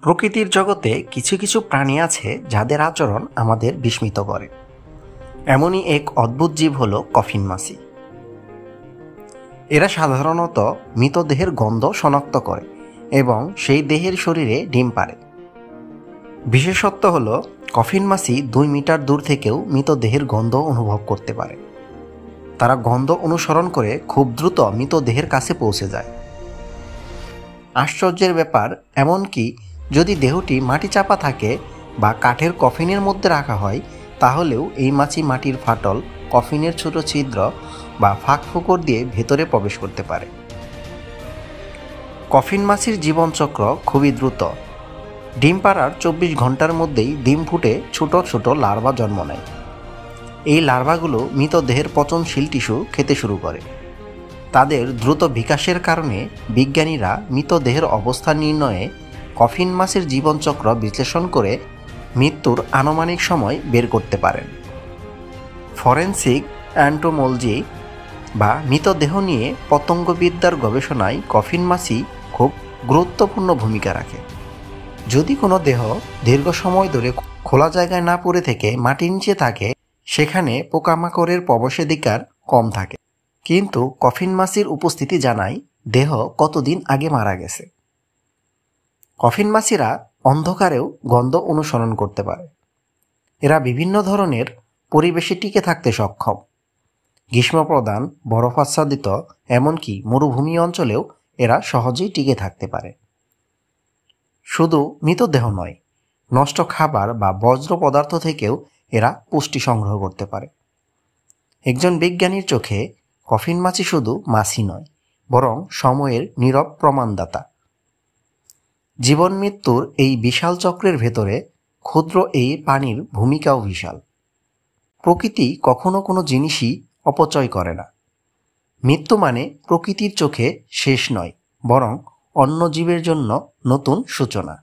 প্রকৃতির জগতে কিছু কিছু প্রাণী আছে যাদের আচরণ আমাদের বিস্মিত করে। এমনই এক অদ্ভুত জীব হলো কফিন মাছি। এরা সাধারণত মৃতদেহের গন্ধ শনাক্ত করে এবং সেই দেহের শরীরে ডিম পাড়ে। বিশেষত্ব হলো কফিন মাছি 2 মিটার দূর থেকেও মৃতদেহের গন্ধ অনুভব করতে পারে। তারা গন্ধ অনুসরণ করে খুব দ্রুত মৃতদেহের কাছে পৌঁছে যায়। আশ্চর্যের ব্যাপার, এমনকি যদি দেহটি মাটি চাপা থাকে বা কাঠের কফিনের মধ্যে রাখা হয়, তাহলেও এই মাছি মাটির ফাটল, কফিনের ছোট ছিদ্র বা ফাঁক ফোকর দিয়ে ভেতরে প্রবেশ করতে পারে। কফিন মাছির জীবনচক্র খুবই দ্রুত। ডিম পাড়ার 24 ঘন্টার মধ্যেই ডিম ফুটে ছোট ছোট লার্ভা জন্ম নেয়। এই লার্ভাগুলো মৃতদেহের পচনশীল টিস্যু খেতে শুরু করে। তাদের দ্রুত বিকাশের কারণে বিজ্ঞানীরা মৃতদেহের অবস্থান নির্ণয়ে কফিন মাছের জীবনচক্র বিশ্লেষণ করে মৃত্যুর আনুমানিক সময় বের করতে পারেন। ফরেনসিক অ্যান্টোমোলজি বা মৃতদেহ নিয়ে পতঙ্গবিদ্যার গবেষণায় কফিন মাছি খুব গুরুত্বপূর্ণ ভূমিকা রাখে। যদি কোনো দেহ দীর্ঘ সময় ধরে খোলা জায়গায় না পড়ে থেকে মাটির নিচে থাকে, সেখানে পোকামাকড়ের প্রবেশাধিকার কম থাকে। কিন্তু কফিন মাছির উপস্থিতি জানায় দেহ কতদিন আগে মারা গেছে। কফিন মাছিরা অন্ধকারেও গন্ধ অনুসরণ করতে পারে। এরা বিভিন্ন ধরনের পরিবেশে টিকে থাকতে সক্ষম। গ্রীষ্মপ্রধান, বরফাচ্ছাদিত, এমনকি মরুভূমি অঞ্চলেও এরা সহজেই টিকে থাকতে পারে। শুধু মৃতদেহ নয়, নষ্ট খাবার বা বজ্র পদার্থ থেকেও এরা পুষ্টি সংগ্রহ করতে পারে। একজন বিজ্ঞানীর চোখে কফিন মাছি শুধু মাছি নয়, বরং সময়ের নীরব প্রমাণদাতা। জীবন মৃত্যুর এই বিশাল চক্রের ভেতরে ক্ষুদ্র এই প্রাণীর ভূমিকাও বিশাল। প্রকৃতি কখনো কোনো জিনিসই অপচয় করে না। মৃত্যু মানে প্রকৃতির চোখে শেষ নয়, বরং অন্য জীবের জন্য নতুন সূচনা।